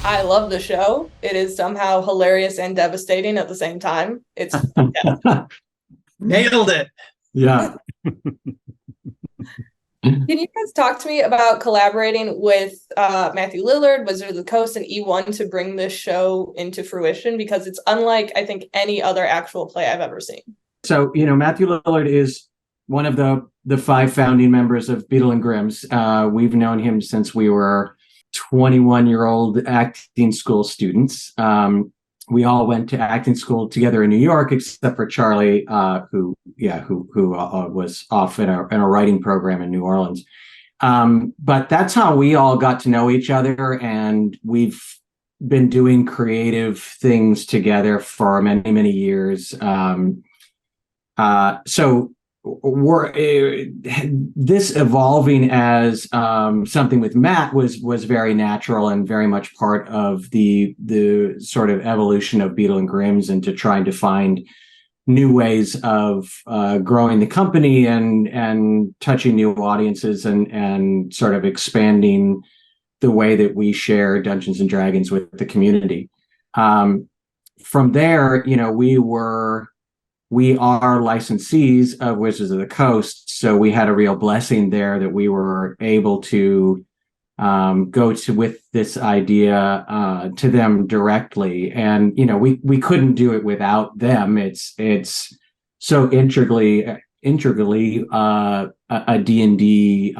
I love the show. It is somehow hilarious and devastating at the same time. It's Nailed it. Yeah. Can you guys talk to me about collaborating with Matthew Lillard, Wizard of the Coast, and E1 to bring this show into fruition? Because it's unlike, I think, any other actual play I've ever seen. So, Matthew Lillard is one of the five founding members of Beadle and Grimm's. We've known him since we were 21-year-old acting school students. We all went to acting school together in New York, except for Charlie, who was off in a writing program in New Orleans. But that's how we all got to know each other, and we've been doing creative things together for many, many years. So we're this evolving as something with Matt was very natural and very much part of the sort of evolution of Beadle and Grimm's into trying to find new ways of growing the company and touching new audiences and sort of expanding the way that we share Dungeons and Dragons with the community. From there, we are licensees of Wizards of the Coast, so we had a real blessing there that we were able to go to with this idea to them directly, and we couldn't do it without them. It's so integrally a D&D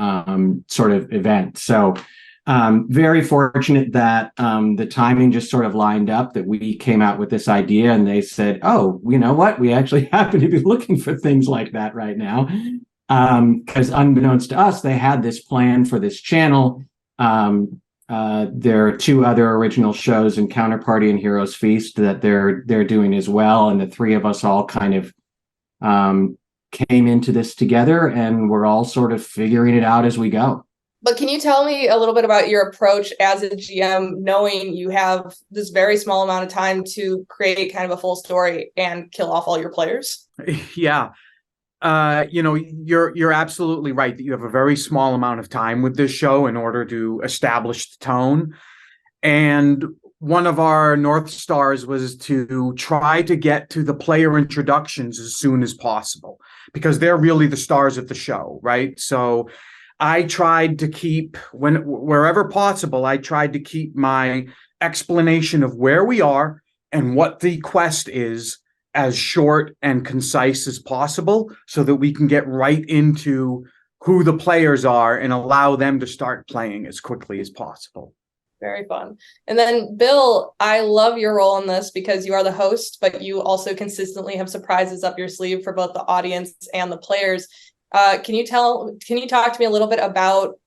sort of event. So very fortunate that the timing just sort of lined up, that we came out with this idea and they said, oh, you know what? We actually happen to be looking for things like that right now. Because unbeknownst to us, they had this plan for this channel. There are two other original shows in Counterparty and Heroes Feast that they're doing as well. And the three of us all kind of came into this together, and we're all sort of figuring it out as we go. But can you tell me a little bit about your approach as a GM, knowing you have this very small amount of time to create kind of a full story and kill off all your players? Yeah. You're absolutely right that you have a very small amount of time with this show in order to establish the tone. And one of our North Stars was to try to get to the player introductions as soon as possible, because they're really the stars of the show, right? So I tried to keep, wherever possible, I tried to keep my explanation of where we are and what the quest is as short and concise as possible, so that we can get right into who the players are and allow them to start playing as quickly as possible. Very fun. And then, Bill, I love your role in this because you are the host, but you also consistently have surprises up your sleeve for both the audience and the players. Can you talk to me a little bit about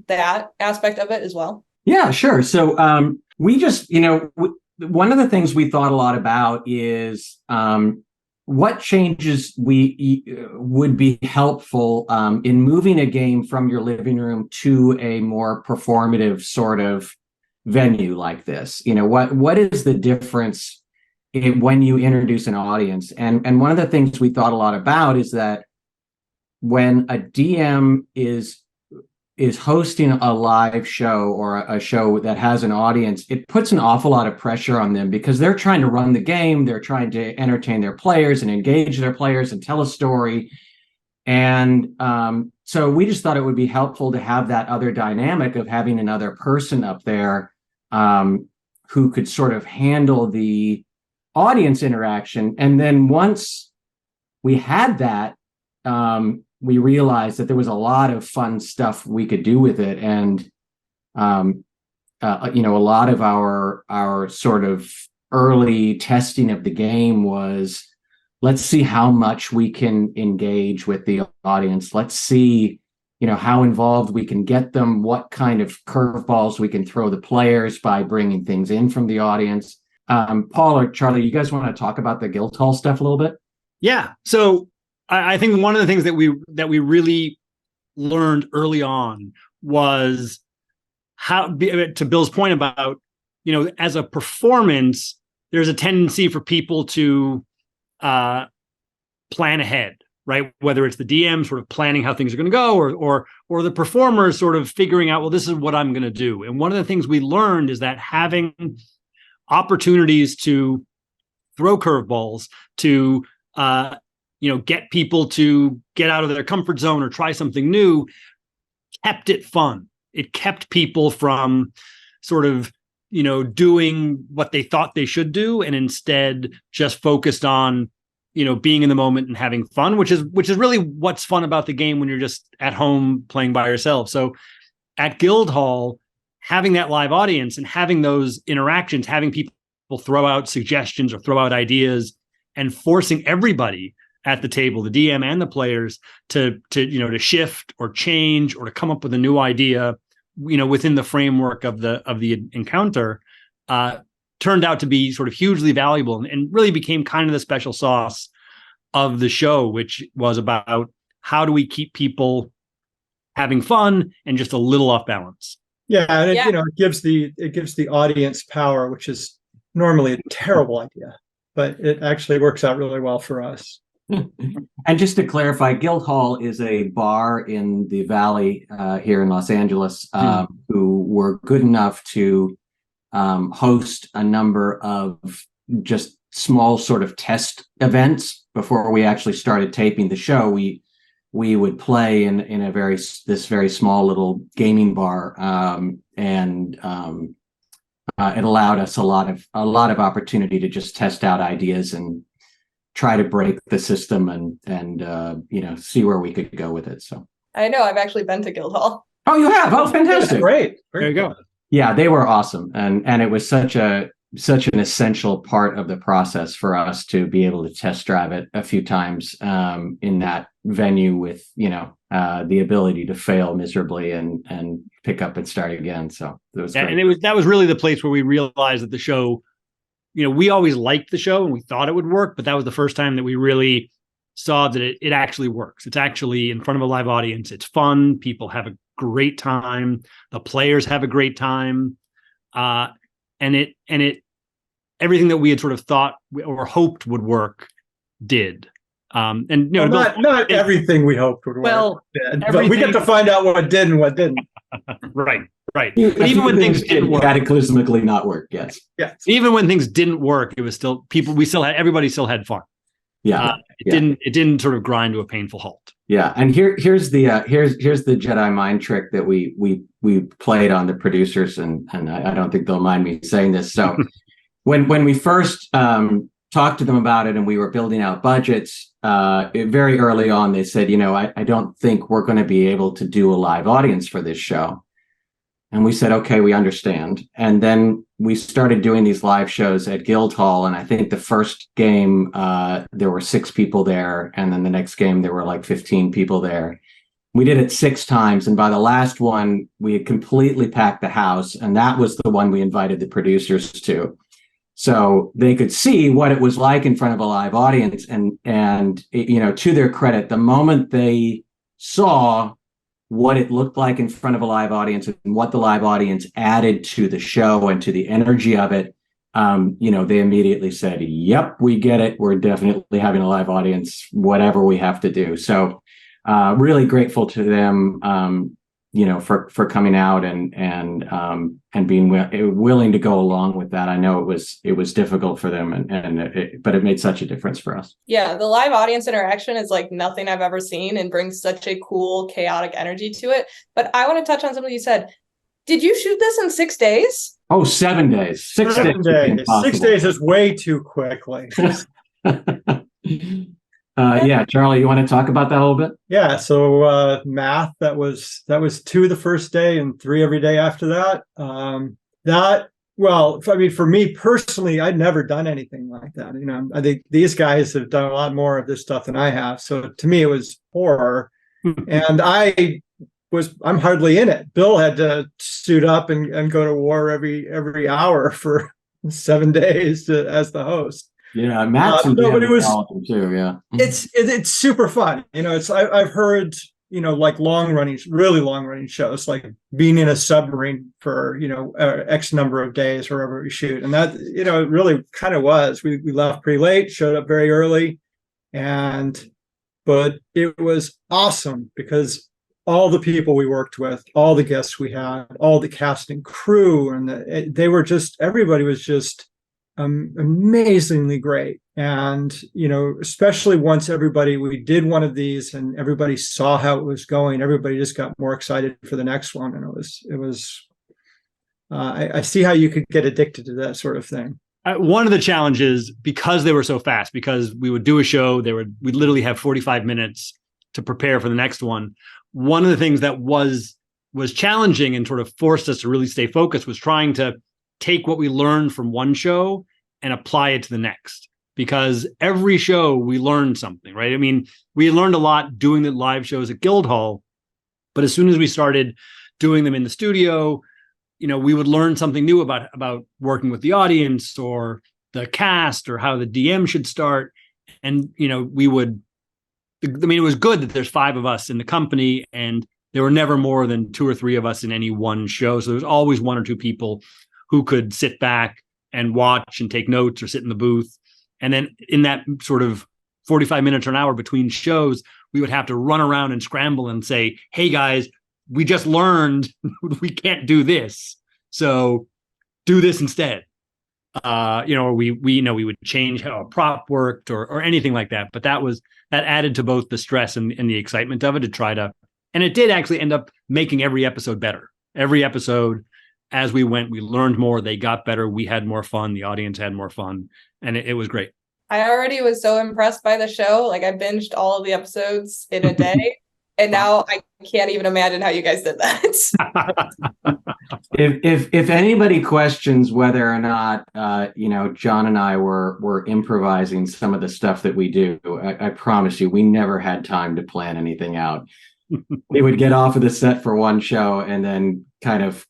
that aspect of it as well? Yeah, sure. So we just, one of the things we thought a lot about is what changes would be helpful in moving a game from your living room to a more performative sort of venue like this. What is the difference when you introduce an audience? And one of the things we thought a lot about is that when a DM is hosting a live show or a show that has an audience, it puts an awful lot of pressure on them because they're trying to run the game, they're trying to entertain their players and engage their players and tell a story. And so we just thought it would be helpful to have that other dynamic of having another person up there who could sort of handle the audience interaction. And then once we had that, we realized that there was a lot of fun stuff we could do with it. And, a lot of our sort of early testing of the game was, let's see how much we can engage with the audience. Let's see, how involved we can get them, what kind of curveballs we can throw the players by bringing things in from the audience. Paul or Charlie, you guys want to talk about the Guildhall stuff a little bit? Yeah. So I think one of the things that we really learned early on was how, to Bill's point about, as a performance, there's a tendency for people to plan ahead, right? Whether it's the DM sort of planning how things are going to go, or the performers sort of figuring out, well, this is what I'm going to do. And one of the things we learned is that having opportunities to throw curveballs, to get people to get out of their comfort zone or try something new, kept it fun. It kept people from sort of doing what they thought they should do, and instead just focused on being in the moment and having fun, which is really what's fun about the game when you're just at home playing by yourself. So at Guildhall, having that live audience and having those interactions, having people throw out suggestions or throw out ideas, and forcing everybody at the table, the DM and the players, to shift or change or to come up with a new idea, within the framework of the encounter, turned out to be sort of hugely valuable, and really became kind of the special sauce of the show, which was about how do we keep people having fun and just a little off balance. Yeah, and it gives the audience power, which is normally a terrible idea, but it actually works out really well for us. And just to clarify, Guildhall is a bar in the Valley here in Los Angeles, who were good enough to host a number of just small sort of test events before we actually started taping the show. We would play in this very small little gaming bar, and it allowed us a lot of opportunity to just test out ideas and try to break the system and see where we could go with it. So I know I've actually been to Guildhall. Oh, you have? Oh, fantastic! Great. There you go. Yeah, they were awesome, and it was such an essential part of the process for us to be able to test drive it a few times in that venue, with the ability to fail miserably and pick up and start again. So it was great. And that was really the place where we realized that the show, we always liked the show and we thought it would work, but that was the first time that we really saw that it actually works. It's actually in front of a live audience. It's fun. People have a great time. The players have a great time. And it everything that we had sort of thought or hoped would work did. Not everything we hoped would work. Well, but we get to find out what did and what didn't. Right. But even when things didn't work, cataclysmically not work. Yes. Even when things didn't work, it was still everybody still had fun. Yeah. It didn't sort of grind to a painful halt. Yeah. And here's the Jedi mind trick that we played on the producers, and I don't think they'll mind me saying this. So when we first talked to them about it and we were building out budgets, very early on, they said, I don't think we're going to be able to do a live audience for this show. And we said, okay, we understand. And then we started doing these live shows at Guildhall. And I think the first game, there were 6 people there. And then the next game, there were like 15 people there. We did it 6 times. And by the last one, we had completely packed the house. And that was the one we invited the producers to. So they could see what it was like in front of a live audience. And to their credit, the moment they saw what it looked like in front of a live audience and what the live audience added to the show and to the energy of it, they immediately said, yep, we get it. We're definitely having a live audience, whatever we have to do. So really grateful to them, for coming out and being willing to go along with that. I know it was difficult for them, but it made such a difference for us. Yeah, the live audience interaction is like nothing I've ever seen and brings such a cool, chaotic energy to it. But I want to touch on something you said. Did you shoot this in 6 days? Oh, 7 days. 6 days. 6 days is way too quickly. Charlie, you want to talk about that a little bit? Yeah. So math, that was 2 the first day and 3 every day after that. For me personally, I'd never done anything like that. I think these guys have done a lot more of this stuff than I have. So to me, it was horror, and I'm hardly in it. Bill had to suit up and go to war every hour for 7 days as the host. Yeah, Matt's but it was too. Yeah, it's super fun. I've heard really long running shows, like being in a submarine for X number of days wherever we shoot, and that it really kind of was. We left pretty late, showed up very early, and but it was awesome because all the people we worked with, all the guests we had, all the cast and crew, and they were just, everybody was just amazingly great. And, especially once we did one of these and everybody saw how it was going, everybody just got more excited for the next one. And I see how you could get addicted to that sort of thing. One of the challenges, because they were so fast, because we would do a show, we'd literally have 45 minutes to prepare for the next one. One of the things that was challenging and sort of forced us to really stay focused was trying to take what we learned from one show and apply it to the next. Because every show we learned something, right? I mean, we learned a lot doing the live shows at Guildhall, but as soon as we started doing them in the studio, we would learn something new about working with the audience or the cast or how the DM should start. And, it was good that there's 5 of us in the company and there were never more than 2 or 3 of us in any one show. So there's always 1 or 2 people who could sit back and watch and take notes or sit in the booth. And then in that sort of 45 minutes or an hour between shows, we would have to run around and scramble and say, hey guys, we just learned we can't do this. So do this instead. Or we would change how a prop worked or anything like that. But that added to both the stress and the excitement of it to try to, and it did actually end up making every episode better. Every episode, as we went, we learned more, they got better, we had more fun, the audience had more fun, and it was great. I already was so impressed by the show. Like I binged all of the episodes in a day. And now I can't even imagine how you guys did that. If anybody questions whether or not John and I were improvising some of the stuff that we do, I promise you, we never had time to plan anything out. We would get off of the set for one show and then kind of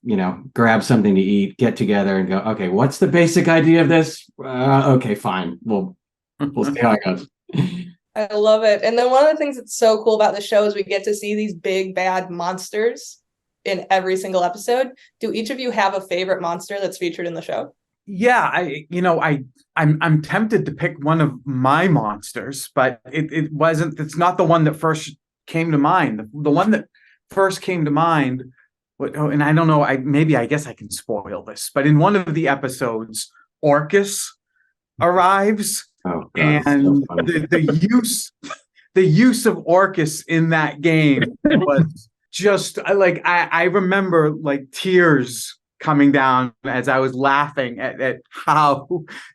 grab something to eat, get together, and go, okay, what's the basic idea of this? Okay, fine, we'll see how it goes. I love it. And then one of the things that's so cool about the show is we get to see these big bad monsters in every single episode. Do each of you have a favorite monster that's featured in the show? Yeah, I'm tempted to pick one of my monsters, but it's not the one that first came to mind. The one that first came to mind, and I don't know, I guess I can spoil this, but in one of the episodes, Orcus arrives. Oh, God, and so the use of Orcus in that game was just I remember like tears coming down as I was laughing at how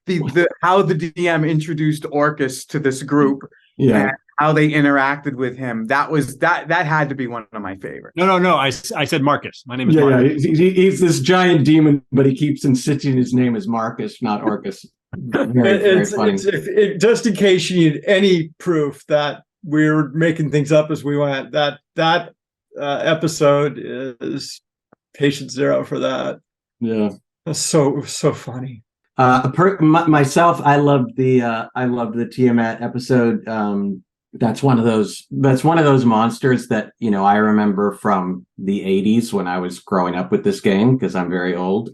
the DM introduced Orcus to this group. Yeah. And how they interacted with him. That had to be one of my favorites. No. I said Marcus. My name is Marcus. Yeah. He's this giant demon, but he keeps insisting his name is Marcus, not Orcus. Very funny. Just in case you need any proof that we're making things up as we went, that episode is patient 0 for that. Yeah, that's so funny. Myself, I loved the Tiamat episode. That's one of those monsters that I remember from the 80s when I was growing up with this game, because I'm very old.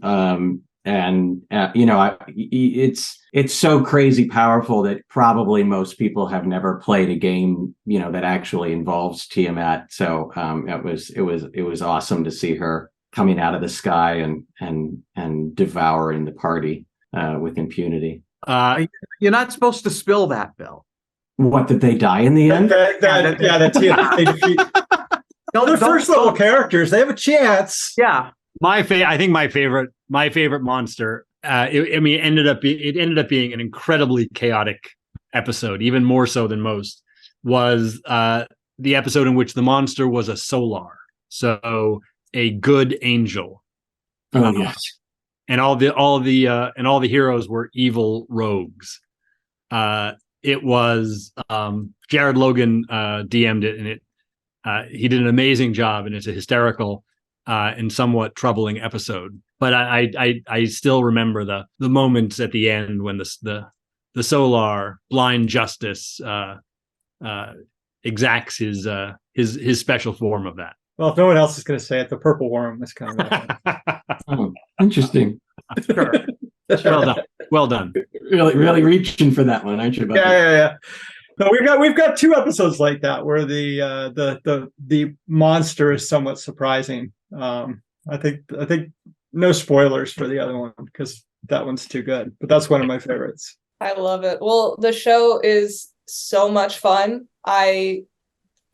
It's so crazy powerful that probably most people have never played a game that actually involves Tiamat. So it was awesome to see her coming out of the sky and devouring the party with impunity. You're not supposed to spill that, Bill. What, did they die in the end? They're first level characters. They have a chance. Yeah. I think my favorite monster. It ended up being an incredibly chaotic episode, even more so than most. Was the episode in which the monster was a solar, so a good angel. Oh yes. And all the heroes were evil rogues. It was Jared Logan DM'd it, and he did an amazing job, and it's a hysterical and somewhat troubling episode. But I still remember the moments at the end when the Solar blind justice exacts his special form of that. Well, if no one else is going to say it, the purple worm is kind of oh, interesting. Sure. Well done. Really reaching for that one, aren't you, buddy? Yeah. No, we've got two episodes like that where the monster is somewhat surprising. I think no spoilers for the other one because that one's too good, but that's one of my favorites. I love it. Well, the show is so much fun. I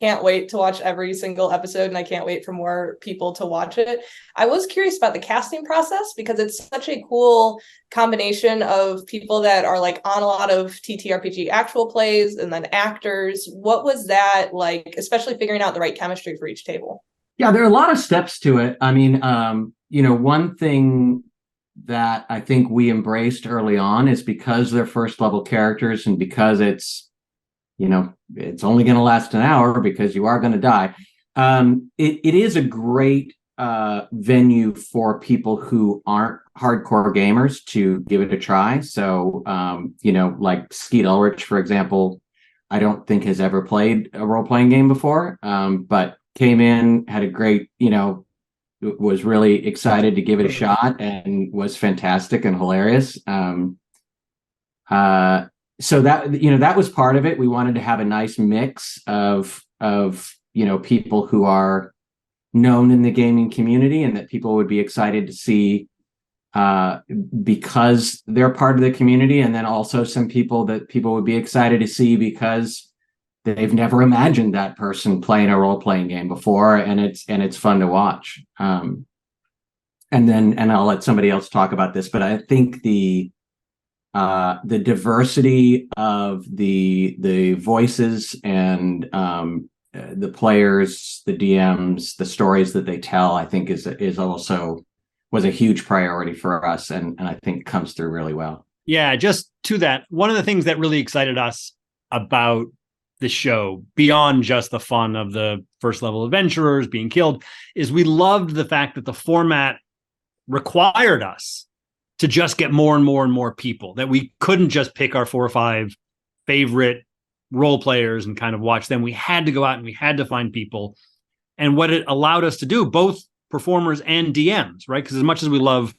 can't wait to watch every single episode, and I can't wait for more people to watch it. I was curious about the casting process because it's such a cool combination of people that are like on a lot of TTRPG actual plays and then actors. What was that like, especially figuring out the right chemistry for each table? Yeah, there are a lot of steps to it. I mean, one thing that I think we embraced early on is because they're first level characters and because it's only going to last an hour because you are going to die. It is a great venue for people who aren't hardcore gamers to give it a try. So, like Skeet Ulrich, for example, I don't think has ever played a role-playing game before, but came in, had a great, was really excited to give it a shot and was fantastic and hilarious. So that was part of it. We wanted to have a nice mix of people who are known in the gaming community and that people would be excited to see because they're part of the community, and then also some people that people would be excited to see because they've never imagined that person playing a role-playing game before, and it's fun to watch. And I'll let somebody else talk about this, but I think the diversity of the voices and the players, the DMs, the stories that they tell, I think was a huge priority for us, and I think comes through really well. Yeah, just to that, one of the things that really excited us about the show, beyond just the fun of the first level adventurers being killed, is we loved the fact that the format required us to just get more and more and more people, that we couldn't just pick our 4 or 5 favorite role players and kind of watch them. We had to go out and we had to find people. And what it allowed us to do, both performers and DMs, right? Because as much as we love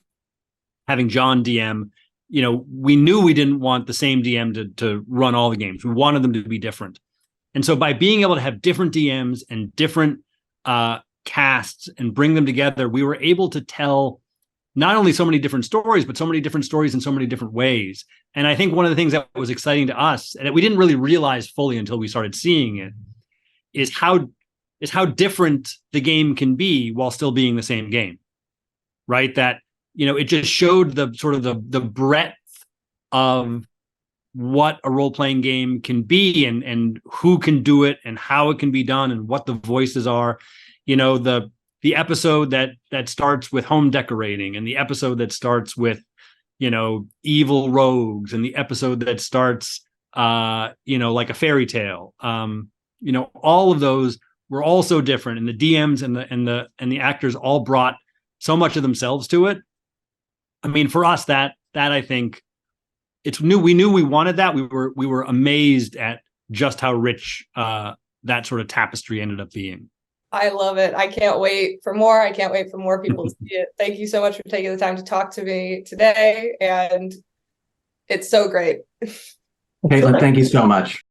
having John DM, we knew we didn't want the same DM to run all the games. We wanted them to be different. And so by being able to have different DMs and different casts and bring them together, we were able to tell not only so many different stories, but so many different stories in so many different ways. And I think one of the things that was exciting to us, and that we didn't really realize fully until we started seeing it, is how different the game can be while still being the same game, right? That, it just showed the sort of the breadth of what a role-playing game can be and who can do it and how it can be done and what the voices are. The episode that starts with home decorating, and the episode that starts with, evil rogues, and the episode that starts, like a fairy tale. All of those were all so different, and the DMs and the actors all brought so much of themselves to it. I mean, for us, that I think we knew we wanted that. We were amazed at just how rich that sort of tapestry ended up being. I love it. I can't wait for more. I can't wait for more people to see it. Thank you so much for taking the time to talk to me today. And it's so great. Caitlin, thank you so much.